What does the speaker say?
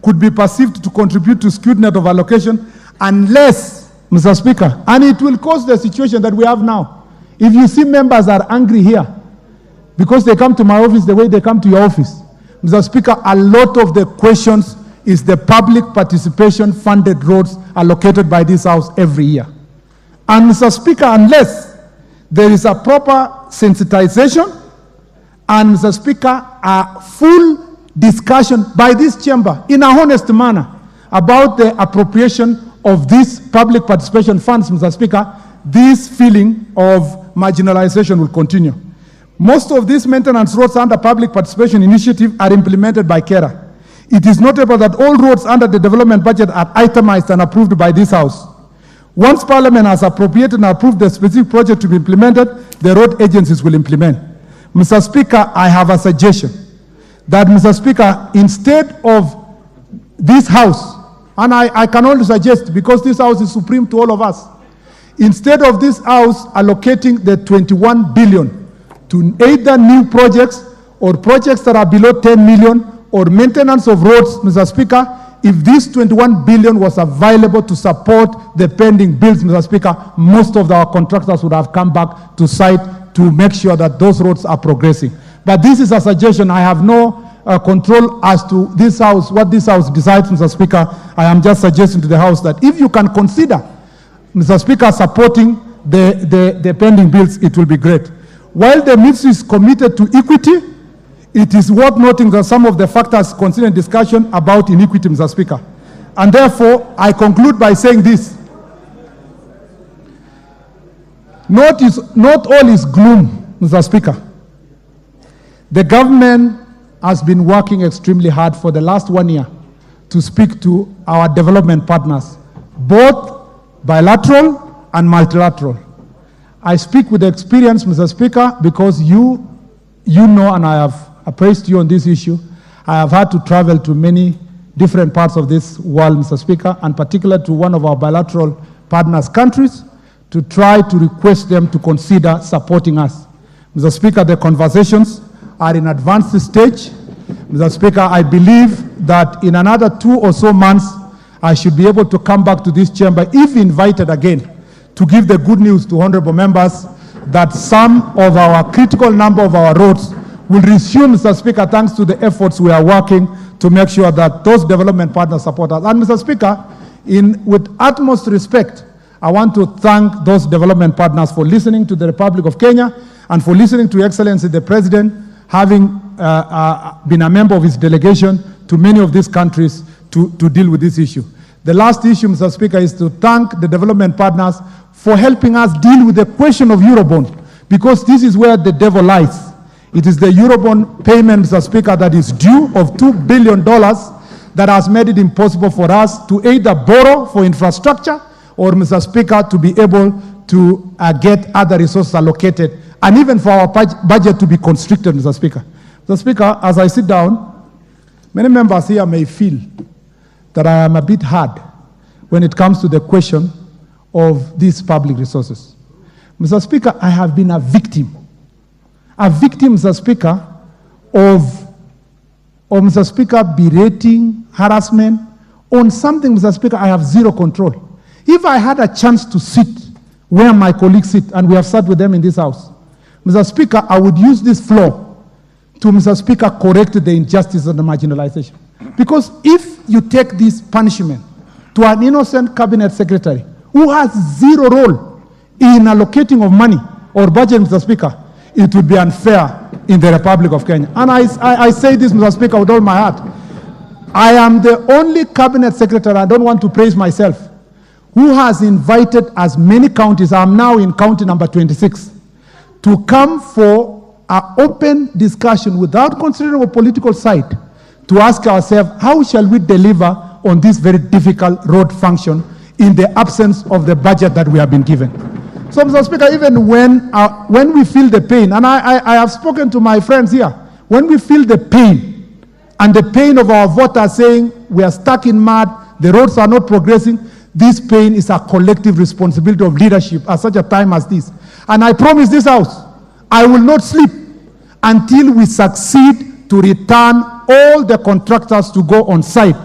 could be perceived to contribute to skewed net of allocation unless, Mr. Speaker, and it will cause the situation that we have now. If you see members are angry here because they come to my office the way they come to your office, Mr. Speaker, a lot of the questions is the public participation funded roads allocated by this House every year. And Mr. Speaker, unless there is a proper sensitization and, Mr. Speaker, a full discussion by this chamber in a honest manner about the appropriation of these public participation funds, Mr. Speaker, this feeling of marginalization will continue. Most of these maintenance roads under public participation initiative are implemented by KERA. It is notable that all roads under the development budget are itemized and approved by this House. Once Parliament has appropriated and approved the specific project to be implemented, the road agencies will implement. Mr. Speaker, I have a suggestion that, Mr. Speaker, instead of this House, and I can only suggest because this House is supreme to all of us, instead of this House allocating the 21 billion to either new projects or projects that are below 10 million or maintenance of roads, Mr. Speaker, if this 21 billion was available to support the pending bills, Mr. Speaker, most of our contractors would have come back to site to make sure that those roads are progressing. But this is a suggestion. I have no control as to this House, what this House decides, Mr. Speaker. I am just suggesting to the House that if you can consider, Mr. Speaker, supporting the pending bills, it will be great. While the ministry is committed to equity, it is worth noting that some of the factors considered in discussion about inequity, Mr. Speaker. And therefore, I conclude by saying this. Not all is gloom, Mr. Speaker. The government has been working extremely hard for the last 1 year to speak to our development partners, both bilateral and multilateral. I speak with experience, Mr. Speaker, because you know, and I have appraised you on this issue. I have had to travel to many different parts of this world, Mr. Speaker, and particularly to one of our bilateral partners' countries to try to request them to consider supporting us. Mr. Speaker, the conversations are in advanced stage. Mr. Speaker, I believe that in another 2 or so months, I should be able to come back to this chamber, if invited again, to give the good news to honorable members that some of our critical number of our roads will resume, Mr. Speaker, thanks to the efforts we are working to make sure that those development partners support us. And Mr. Speaker, with utmost respect, I want to thank those development partners for listening to the Republic of Kenya and for listening to Excellency the President, having been a member of his delegation to many of these countries to deal with this issue. The last issue, Mr. Speaker, is to thank the development partners for helping us deal with the question of Eurobond, because this is where the devil lies. It is the Eurobond payment, Mr. Speaker, that is due of $2 billion that has made it impossible for us to either borrow for infrastructure or, Mr. Speaker, to be able to get other resources allocated, and even for our budget to be constricted, Mr. Speaker. Mr. Speaker, as I sit down, many members here may feel that I am a bit hard when it comes to the question of these public resources. Mr. Speaker, I have been a victim, Mr. Speaker, of Mr. Speaker, berating, harassment on something, Mr. Speaker, I have zero control. If I had a chance to sit where my colleagues sit, and we have sat with them in this House, Mr. Speaker, I would use this floor to, Mr. Speaker, correct the injustice and the marginalization. Because if you take this punishment to an innocent cabinet secretary who has zero role in allocating of money or budget, Mr. Speaker, it would be unfair in the Republic of Kenya. And I say this, Mr. Speaker, with all my heart. I am the only cabinet secretary, I don't want to praise myself, who has invited as many counties, I'm now in county number 26, to come for an open discussion without considering a political side, to ask ourselves, how shall we deliver on this very difficult road function in the absence of the budget that we have been given? So, Mr. Speaker, even when we feel the pain, and I have spoken to my friends here, when we feel the pain, and the pain of our voters saying we are stuck in mud, the roads are not progressing, this pain is a collective responsibility of leadership at such a time as this. And I promise this House, I will not sleep until we succeed to return all the contractors to go on site